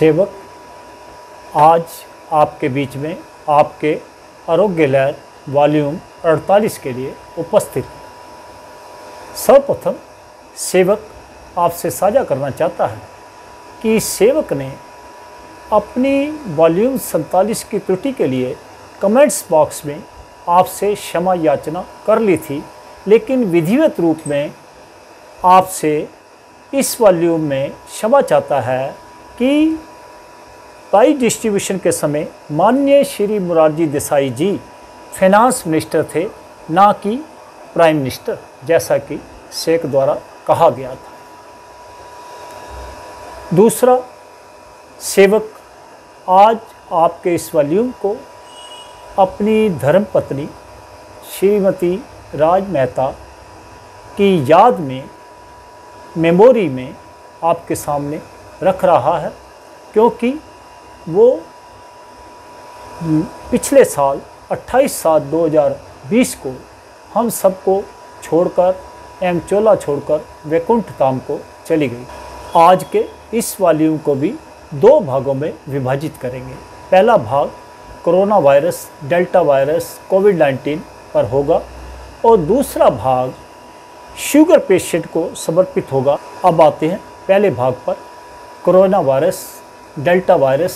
सेवक आज आपके बीच में आपके आरोग्य लहर वॉल्यूम 48 के लिए उपस्थित है। सर्वप्रथम सेवक आपसे साझा करना चाहता है कि सेवक ने अपनी वॉल्यूम 47 की त्रुटि के लिए कमेंट्स बॉक्स में आपसे क्षमा याचना कर ली थी, लेकिन विधिवत रूप में आपसे इस वॉल्यूम में क्षमा चाहता है कि पाई डिस्ट्रीब्यूशन के समय माननीय श्री मोरारजी देसाई जी फाइनेंस मिनिस्टर थे, ना कि प्राइम मिनिस्टर, जैसा कि शेख द्वारा कहा गया था। दूसरा, सेवक आज आपके इस वॉल्यूम को अपनी धर्मपत्नी श्रीमती राज मेहता की याद में मेमोरी में आपके सामने रख रहा है, क्योंकि वो पिछले साल 28/7/2020 को हम सबको छोड़कर एवं चोला छोड़कर वैकुंठ धाम को चली गई। आज के इस वॉल्यूम को भी 2 भागों में विभाजित करेंगे। पहला भाग कोरोना वायरस, डेल्टा वायरस, कोविड-19 पर होगा और दूसरा भाग शुगर पेशेंट को समर्पित होगा। अब आते हैं पहले भाग पर, कोरोना वायरस, डेल्टा वायरस।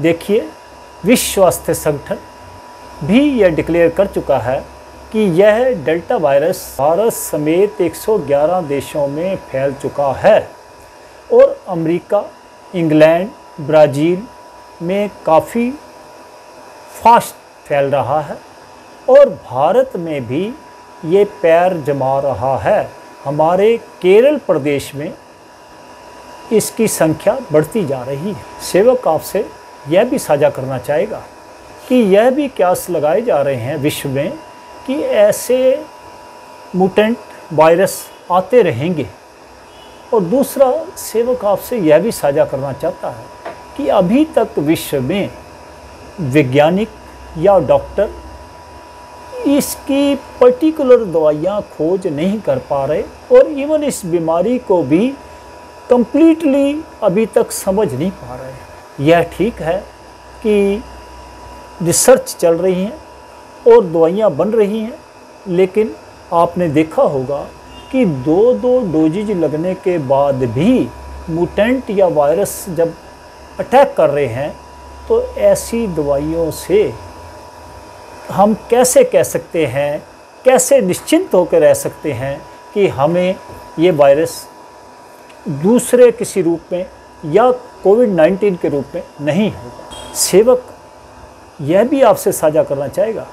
देखिए, विश्व स्वास्थ्य संगठन भी यह डिक्लेयर कर चुका है कि यह डेल्टा वायरस भारत समेत 111 देशों में फैल चुका है और अमेरिका, इंग्लैंड, ब्राज़ील में काफ़ी फास्ट फैल रहा है और भारत में भी ये पैर जमा रहा है। हमारे केरल प्रदेश में इसकी संख्या बढ़ती जा रही है। सेवक आपसे यह भी साझा करना चाहेगा कि यह भी कयास लगाए जा रहे हैं विश्व में कि ऐसे म्यूटेंट वायरस आते रहेंगे। और दूसरा, सेवक आपसे यह भी साझा करना चाहता है कि अभी तक विश्व में वैज्ञानिक या डॉक्टर इसकी पर्टिकुलर दवाइयाँ खोज नहीं कर पा रहे और इवन इस बीमारी को भी कंप्लीटली अभी तक समझ नहीं पा रहे। यह ठीक है कि रिसर्च चल रही हैं और दवाइयाँ बन रही हैं, लेकिन आपने देखा होगा कि 2-2 डोजेज लगने के बाद भी म्यूटेंट या वायरस जब अटैक कर रहे हैं, तो ऐसी दवाइयों से हम कैसे कह सकते हैं, कैसे निश्चिंत होकर रह सकते हैं कि हमें ये वायरस दूसरे किसी रूप में या कोविड-19 के रूप में नहीं होगा। सेवक यह भी आपसे साझा करना चाहेगा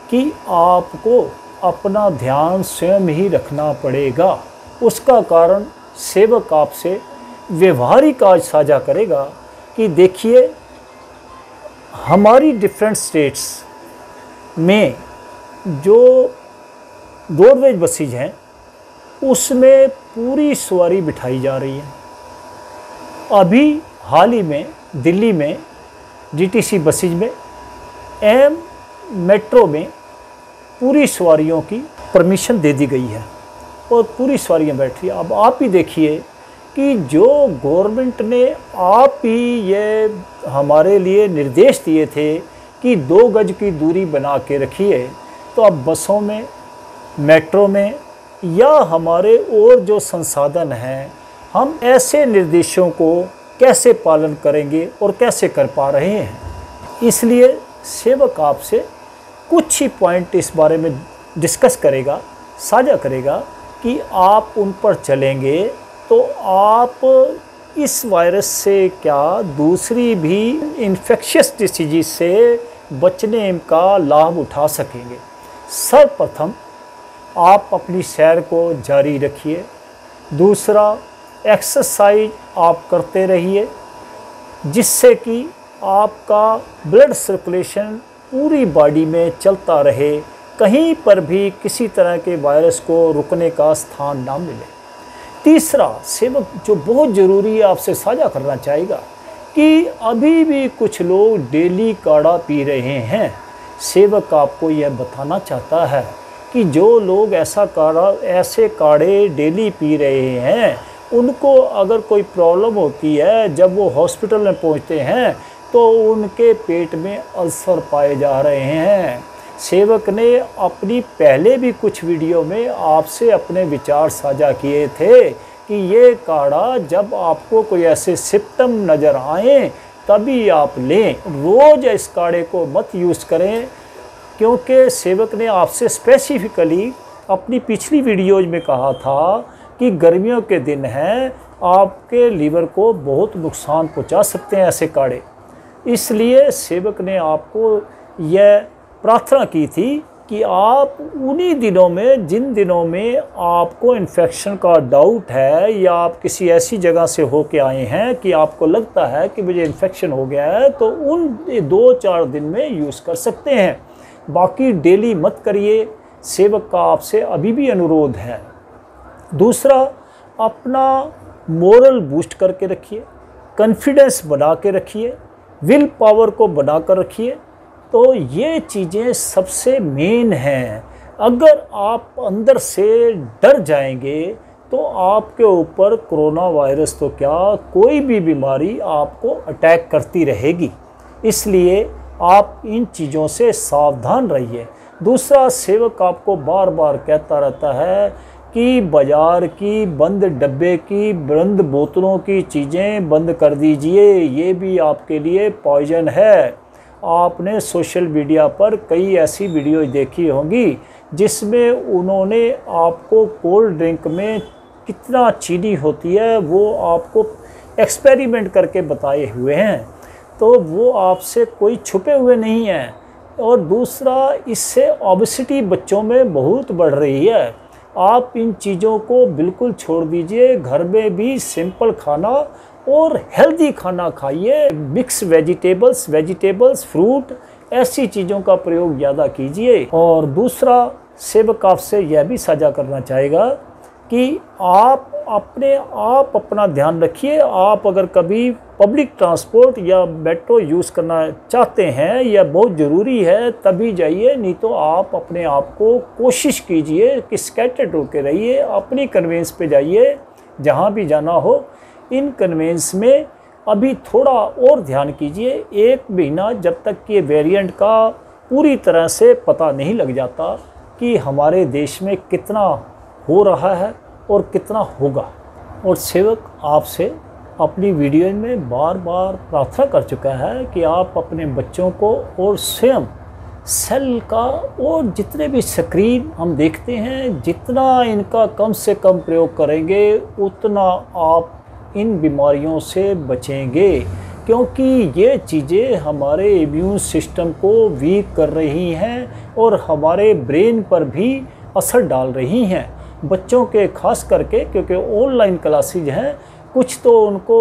कि आपको अपना ध्यान स्वयं ही रखना पड़ेगा। उसका कारण सेवक आपसे व्यवहारिक आज साझा करेगा कि देखिए, हमारी डिफरेंट स्टेट्स में जो रोडवेज बसेज हैं उसमें पूरी सवारी बिठाई जा रही है। अभी हाल ही में दिल्ली में डीटीसी बसेज में एम मेट्रो में पूरी सवारियों की परमिशन दे दी गई है और पूरी सवारियां बैठ रही हैं। अब आप ही देखिए कि जो गवर्नमेंट ने आप ही ये हमारे लिए निर्देश दिए थे कि 2 गज की दूरी बना के रखिए, तो अब बसों में, मेट्रो में या हमारे और जो संसाधन हैं, हम ऐसे निर्देशों को कैसे पालन करेंगे और कैसे कर पा रहे हैं। इसलिए सेवक आपसे कुछ ही पॉइंट इस बारे में डिस्कस करेगा, साझा करेगा कि आप उन पर चलेंगे तो आप इस वायरस से क्या दूसरी भी इन्फेक्शियस डिसीज़ से बचने का लाभ उठा सकेंगे। सर्वप्रथम आप अपनी सैर को जारी रखिए। दूसरा, एक्सरसाइज आप करते रहिए, जिससे कि आपका ब्लड सर्कुलेशन पूरी बॉडी में चलता रहे, कहीं पर भी किसी तरह के वायरस को रुकने का स्थान ना मिले। तीसरा, सेवक जो बहुत ज़रूरी है आपसे साझा करना चाहेगा कि अभी भी कुछ लोग डेली काढ़ा पी रहे हैं। सेवक आपको यह बताना चाहता है कि जो लोग ऐसे काढ़े डेली पी रहे हैं उनको अगर कोई प्रॉब्लम होती है, जब वो हॉस्पिटल में पहुंचते हैं तो उनके पेट में अल्सर पाए जा रहे हैं। सेवक ने अपनी पहले भी कुछ वीडियो में आपसे अपने विचार साझा किए थे कि ये काढ़ा जब आपको कोई ऐसे सिम्टम नज़र आए तभी आप लें, रोज़ इस काढ़े को मत यूज़ करें। क्योंकि सेवक ने आपसे स्पेसिफिकली अपनी पिछली वीडियोज में कहा था कि गर्मियों के दिन हैं, आपके लीवर को बहुत नुकसान पहुंचा सकते हैं ऐसे काढ़े। इसलिए सेवक ने आपको यह प्रार्थना की थी कि आप उन्हीं दिनों में, जिन दिनों में आपको इन्फेक्शन का डाउट है या आप किसी ऐसी जगह से होके आए हैं कि आपको लगता है कि मुझे इन्फेक्शन हो गया है, तो उन 2-4 दिन में यूज़ कर सकते हैं। बाकी डेली मत करिए, सेवक का आपसे अभी भी अनुरोध है। दूसरा, अपना मोरल बूस्ट करके रखिए, कॉन्फिडेंस बना के रखिए, विल पावर को बना कर रखिए। तो ये चीज़ें सबसे मेन हैं। अगर आप अंदर से डर जाएंगे तो आपके ऊपर कोरोना वायरस तो क्या, कोई भी बीमारी आपको अटैक करती रहेगी। इसलिए आप इन चीज़ों से सावधान रहिए। दूसरा, सेवक आपको बार बार कहता रहता है कि बाज़ार की बंद डब्बे की, बंद बोतलों की चीज़ें बंद कर दीजिए, ये भी आपके लिए पॉइजन है। आपने सोशल मीडिया पर कई ऐसी वीडियो देखी होंगी जिसमें उन्होंने आपको कोल्ड ड्रिंक में कितना चीनी होती है वो आपको एक्सपेरिमेंट करके बताए हुए हैं। तो वो आपसे कोई छुपे हुए नहीं हैं। और दूसरा, इससे ओबेसिटी बच्चों में बहुत बढ़ रही है। आप इन चीज़ों को बिल्कुल छोड़ दीजिए। घर में भी सिंपल खाना और हेल्दी खाना खाइए। मिक्स वेजिटेबल्स, फ्रूट, ऐसी चीज़ों का प्रयोग ज़्यादा कीजिए। और दूसरा, सेवक आपसे यह भी साझा करना चाहेगा कि आप अपना ध्यान रखिए। आप अगर कभी पब्लिक ट्रांसपोर्ट या मेट्रो यूज़ करना चाहते हैं या बहुत ज़रूरी है तभी जाइए, नहीं तो आप अपने आप को कोशिश कीजिए कि स्कैटर्ड होकर रहिए, अपनी कन्वेंस पे जाइए जहाँ भी जाना हो। इन कन्वेंस में अभी थोड़ा और ध्यान कीजिए। 1 महीना जब तक कि वेरिएंट का पूरी तरह से पता नहीं लग जाता कि हमारे देश में कितना हो रहा है और कितना होगा। और सेवक आपसे अपनी वीडियो में बार बार प्रार्थना कर चुका है कि आप अपने बच्चों को और स्वयं सेल का और जितने भी स्क्रीन हम देखते हैं, जितना इनका कम से कम प्रयोग करेंगे उतना आप इन बीमारियों से बचेंगे। क्योंकि ये चीज़ें हमारे इम्यून सिस्टम को वीक कर रही हैं और हमारे ब्रेन पर भी असर डाल रही हैं। बच्चों के खास करके, क्योंकि ऑनलाइन क्लासेज हैं, कुछ तो उनको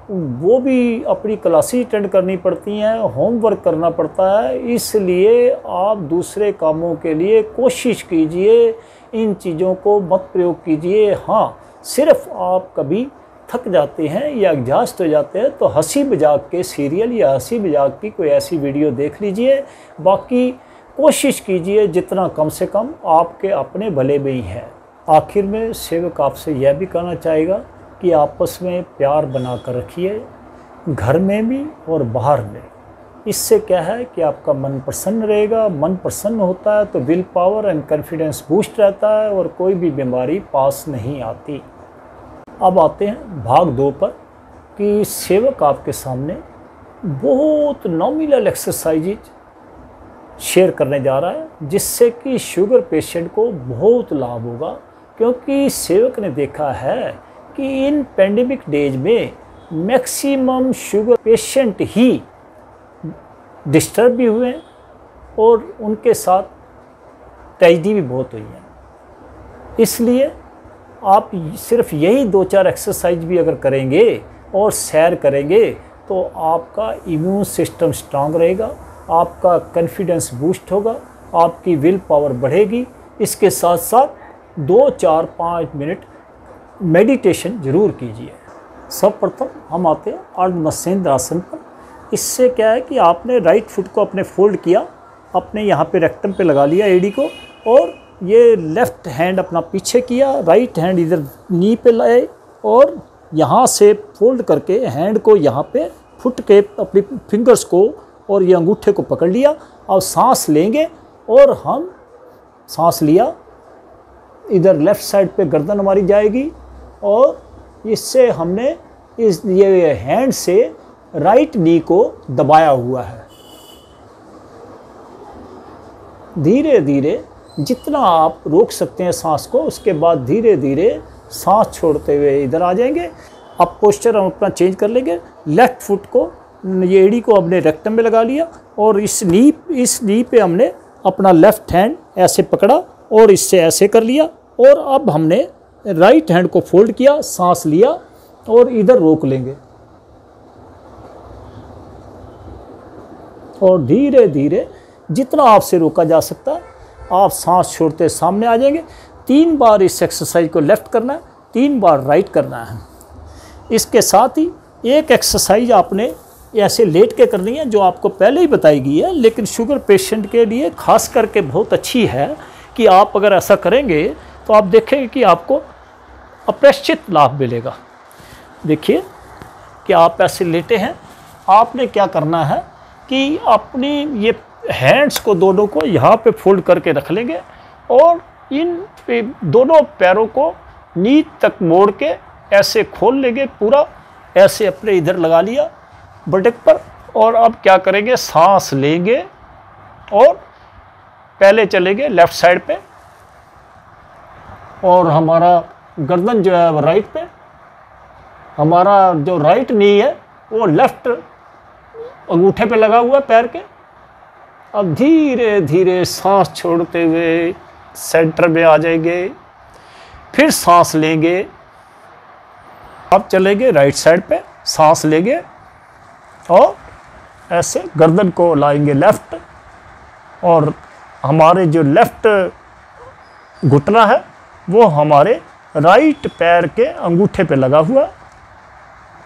वो भी अपनी क्लासेज अटेंड करनी पड़ती हैं, होमवर्क करना पड़ता है। इसलिए आप दूसरे कामों के लिए कोशिश कीजिए, इन चीज़ों को मत प्रयोग कीजिए। हाँ, सिर्फ आप कभी थक जाते हैं या एग्जॉस्ट हो जाते हैं तो हंसी मजाक के सीरियल या हंसी मजाक की कोई ऐसी वीडियो देख लीजिए। बाकी कोशिश कीजिए जितना कम से कम आपके अपने भले में ही है। आखिर में सेवक आपसे यह भी कहना चाहेगा कि आपस में प्यार बना कर रखिए, घर में भी और बाहर में। इससे क्या है कि आपका मन प्रसन्न रहेगा। मन प्रसन्न होता है तो will power and confidence boost रहता है और कोई भी बीमारी पास नहीं आती। अब आते हैं भाग 2 पर कि सेवक आपके सामने बहुत नॉमिनल एक्सरसाइज शेयर करने जा रहा है जिससे कि शुगर पेशेंट को बहुत लाभ होगा। क्योंकि सेवक ने देखा है कि इन पेंडेमिक डेज में मैक्सिमम शुगर पेशेंट ही डिस्टर्ब भी हुए हैं और उनके साथ ट्रेजेडी भी बहुत हुई है। इसलिए आप सिर्फ यही 2-4 एक्सरसाइज भी अगर करेंगे और सैर करेंगे तो आपका इम्यून सिस्टम स्ट्रांग रहेगा, आपका कॉन्फिडेंस बूस्ट होगा, आपकी विल पावर बढ़ेगी। इसके साथ साथ 2-4-5 मिनट मेडिटेशन ज़रूर कीजिए। सर्वप्रथम हम आते हैं अर्धमत्स्येंद्र आसन पर। इससे क्या है कि आपने राइट फुट को अपने फोल्ड किया, अपने यहाँ पे रेक्टम पे लगा लिया एडी को, और ये लेफ़्ट हैंड अपना पीछे किया, राइट हैंड इधर नी पे लाए और यहाँ से फोल्ड करके हैंड को यहाँ पे फुट के अपनी फिंगर्स को और ये अंगूठे को पकड़ लिया। अब सांस लेंगे और हम सांस लिया, इधर लेफ़्ट साइड पे गर्दन हमारी जाएगी और इससे हमने ये हैंड से राइट नी को दबाया हुआ है। धीरे धीरे जितना आप रोक सकते हैं सांस को, उसके बाद धीरे धीरे सांस छोड़ते हुए इधर आ जाएंगे। अब पोस्चर हम अपना चेंज कर लेंगे। लेफ्ट फुट को, ये एड़ी को हमने रेक्टम में लगा लिया और इस नी पे हमने अपना लेफ्ट हैंड ऐसे पकड़ा और इससे ऐसे कर लिया और अब हमने राइट हैंड को फोल्ड किया, सांस लिया और इधर रोक लेंगे और धीरे धीरे जितना आपसे रोका जा सकता है आप सांस छोड़ते सामने आ जाएंगे। 3 बार इस एक्सरसाइज को लेफ़्ट करना है, 3 बार राइट करना है। इसके साथ ही एक एक्सरसाइज आपने ऐसे लेट के करनी है जो आपको पहले ही बताई गई है, लेकिन शुगर पेशेंट के लिए खास करके बहुत अच्छी है कि आप अगर ऐसा करेंगे तो आप देखेंगे कि आपको अपेक्षित लाभ मिलेगा। देखिए कि आप ऐसे लेटे हैं, आपने क्या करना है कि अपनी ये हैंड्स को दोनों को यहाँ पे फोल्ड करके रख लेंगे और इन दोनों पैरों को नी तक मोड़ के ऐसे खोल लेंगे, पूरा ऐसे अपने इधर लगा लिया बटक पर। और अब क्या करेंगे, सांस लेंगे और पहले चलेंगे लेफ़्ट साइड पे और हमारा गर्दन जो है राइट पे, हमारा जो राइट नी है वो लेफ़्ट अंगूठे पे लगा हुआ पैर के। अब धीरे धीरे सांस छोड़ते हुए सेंटर में आ जाएंगे, फिर सांस लेंगे। अब चलेंगे राइट साइड पे, सांस लेंगे और ऐसे गर्दन को लाएंगे लेफ़्ट और हमारे जो लेफ़्ट घुटना है वो हमारे राइट पैर के अंगूठे पे लगा हुआ।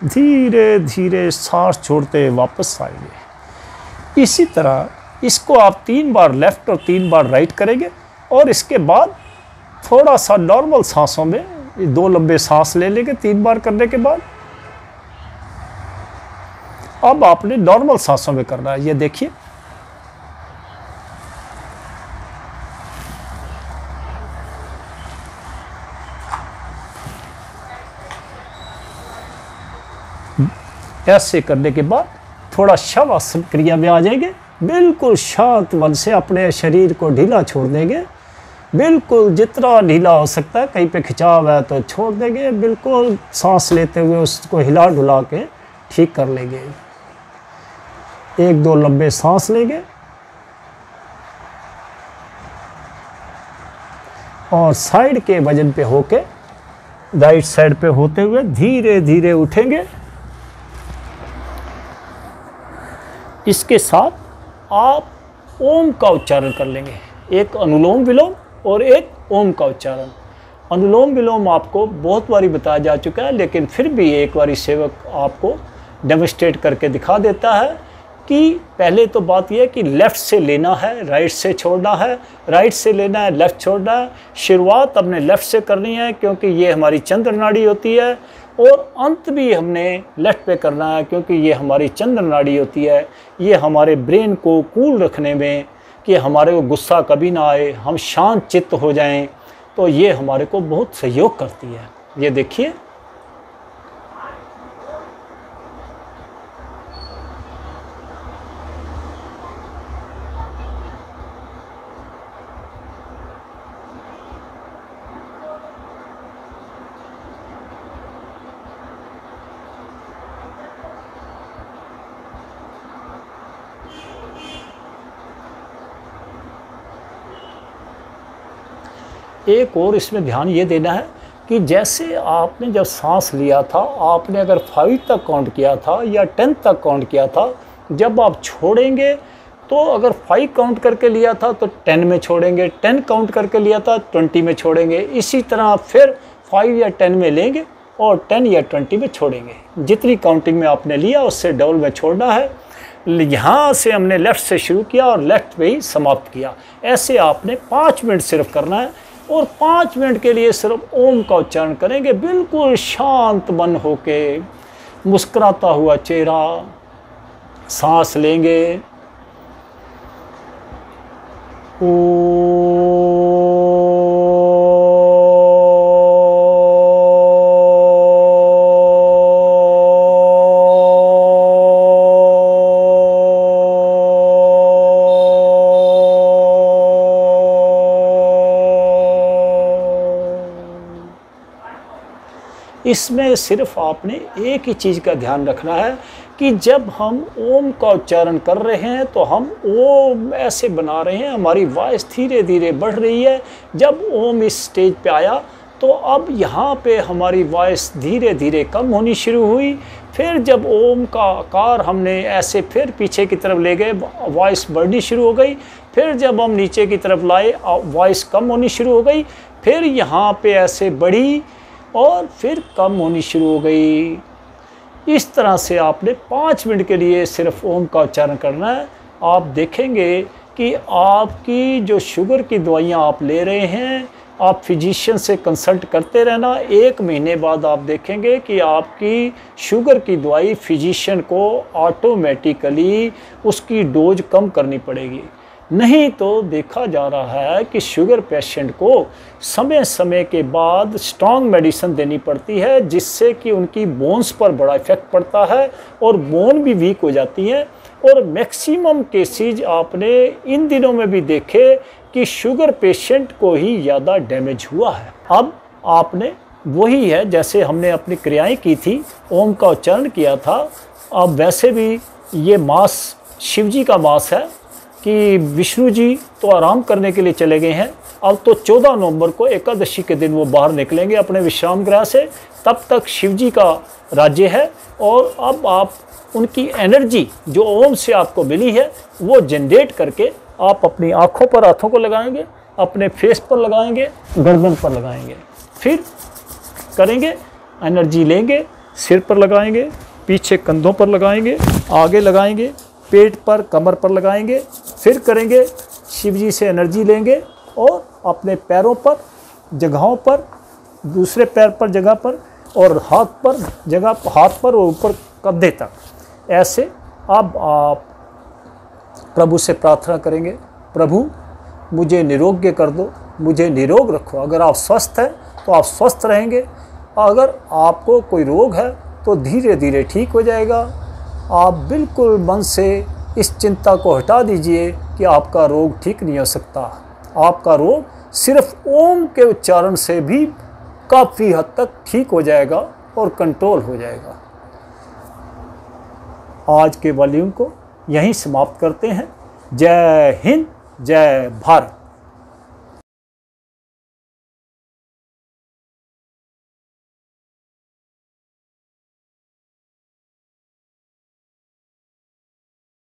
धीरे धीरे सांस छोड़ते वापस आएंगे। इसी तरह इसको आप 3 बार लेफ़्ट और 3 बार राइट करेंगे और इसके बाद थोड़ा सा नॉर्मल सांसों में 2 लंबे सांस ले लेंगे 3 बार करने के बाद। अब आपने नॉर्मल सांसों में करना है। ये देखिए, ऐसे करने के बाद थोड़ा शवासन क्रिया में आ जाएंगे। बिल्कुल शांत मन से अपने शरीर को ढीला छोड़ देंगे, बिल्कुल जितना ढीला हो सकता है। कहीं पे खिंचाव है तो छोड़ देंगे, बिल्कुल सांस लेते हुए उसको हिला डुला के ठीक कर लेंगे। 1-2 लंबे सांस लेंगे और साइड के वजन पे होके राइट साइड पे होते हुए धीरे धीरे उठेंगे। इसके साथ आप ओम का उच्चारण कर लेंगे, एक अनुलोम विलोम और एक ओम का उच्चारण। अनुलोम विलोम आपको बहुत बारी बताया जा चुका है, लेकिन फिर भी एक बारी सेवक आपको डेमोस्ट्रेट करके दिखा देता है कि पहले तो बात यह है कि लेफ़्ट से लेना है, राइट से छोड़ना है, राइट से लेना है, लेफ़्ट छोड़ना है। शुरुआत हमने लेफ़्ट से करनी है क्योंकि ये हमारी चंद्र नाड़ी होती है और अंत भी हमने लेफ़्ट पे करना है क्योंकि ये हमारी चंद्र नाड़ी होती है। ये हमारे ब्रेन को कूल रखने में, कि हमारे को गुस्सा कभी ना आए, हम शांत चित्त हो जाएं, तो ये हमारे को बहुत सहयोग करती है। ये देखिए, एक और इसमें ध्यान ये देना है कि जैसे आपने जब सांस लिया था, आपने अगर 5 तक काउंट किया था या 10 तक काउंट किया था, जब आप छोड़ेंगे तो अगर 5 काउंट करके लिया था तो 10 में छोड़ेंगे, 10 काउंट करके लिया था 20 में छोड़ेंगे। इसी तरह फिर 5 या 10 में लेंगे और 10 या 20 में छोड़ेंगे। जितनी काउंटिंग में आपने लिया उससे डबल में छोड़ना है। यहाँ से हमने लेफ़्ट से शुरू किया और लेफ़्ट पे ही समाप्त किया। ऐसे आपने 5 मिनट सिर्फ करना है और 5 मिनट के लिए सिर्फ ओम का उच्चारण करेंगे, बिल्कुल शांत मन होके, मुस्कुराता हुआ चेहरा, सांस लेंगे। इसमें सिर्फ आपने एक ही चीज़ का ध्यान रखना है कि जब हम ओम का उच्चारण कर रहे हैं तो हम ओम ऐसे बना रहे हैं, हमारी वॉइस धीरे धीरे बढ़ रही है। जब ओम इस स्टेज पे आया तो अब यहाँ पे हमारी वॉइस धीरे धीरे कम होनी शुरू हुई। फिर जब ओम का आकार हमने ऐसे फिर पीछे की तरफ ले गए, वॉइस बढ़नी शुरू हो गई। फिर जब हम नीचे की तरफ लाए, वॉइस कम होनी शुरू हो गई। फिर यहाँ पे ऐसे बढ़ी और फिर कम होनी शुरू हो गई। इस तरह से आपने 5 मिनट के लिए सिर्फ ओम का उच्चारण करना है। आप देखेंगे कि आपकी जो शुगर की दवाइयाँ आप ले रहे हैं, आप फिजिशियन से कंसल्ट करते रहना। 1 महीने बाद आप देखेंगे कि आपकी शुगर की दवाई फिजिशियन को ऑटोमेटिकली उसकी डोज कम करनी पड़ेगी। नहीं तो देखा जा रहा है कि शुगर पेशेंट को समय समय के बाद स्ट्रॉन्ग मेडिसिन देनी पड़ती है, जिससे कि उनकी बोन्स पर बड़ा इफेक्ट पड़ता है और बोन भी वीक हो जाती हैं। और मैक्सिमम केसेस आपने इन दिनों में भी देखे कि शुगर पेशेंट को ही ज़्यादा डैमेज हुआ है। अब आपने वही है जैसे हमने अपनी क्रियाएं की थी, ओम का उच्चारण किया था। अब वैसे भी ये मास शिव जी का मास है कि विष्णु जी तो आराम करने के लिए चले गए हैं। अब तो 14 नवंबर को एकादशी के दिन वो बाहर निकलेंगे अपने विश्राम गृह से। तब तक शिव जी का राज्य है और अब आप उनकी एनर्जी जो ओम से आपको मिली है वो जनरेट करके आप अपनी आँखों पर हाथों को लगाएंगे, अपने फेस पर लगाएंगे, गर्दन पर लगाएंगे। फिर करेंगे, एनर्जी लेंगे, सिर पर लगाएंगे, पीछे कंधों पर लगाएंगे, आगे लगाएंगे, पेट पर, कमर पर लगाएंगे। फिर करेंगे, शिव जी से एनर्जी लेंगे और अपने पैरों पर, जगहों पर, दूसरे पैर पर जगह पर और हाथ पर जगह, हाथ पर और ऊपर कंधे तक। ऐसे अब आप प्रभु से प्रार्थना करेंगे, प्रभु मुझे निरोग्य कर दो, मुझे निरोग रखो। अगर आप स्वस्थ हैं तो आप स्वस्थ रहेंगे, अगर आपको कोई रोग है तो धीरे धीरे ठीक हो जाएगा। आप बिल्कुल मन से इस चिंता को हटा दीजिए कि आपका रोग ठीक नहीं हो सकता। आपका रोग सिर्फ ओम के उच्चारण से भी काफ़ी हद तक ठीक हो जाएगा और कंट्रोल हो जाएगा। आज के वॉल्यूम को यहीं समाप्त करते हैं। जय हिंद, जय भारत।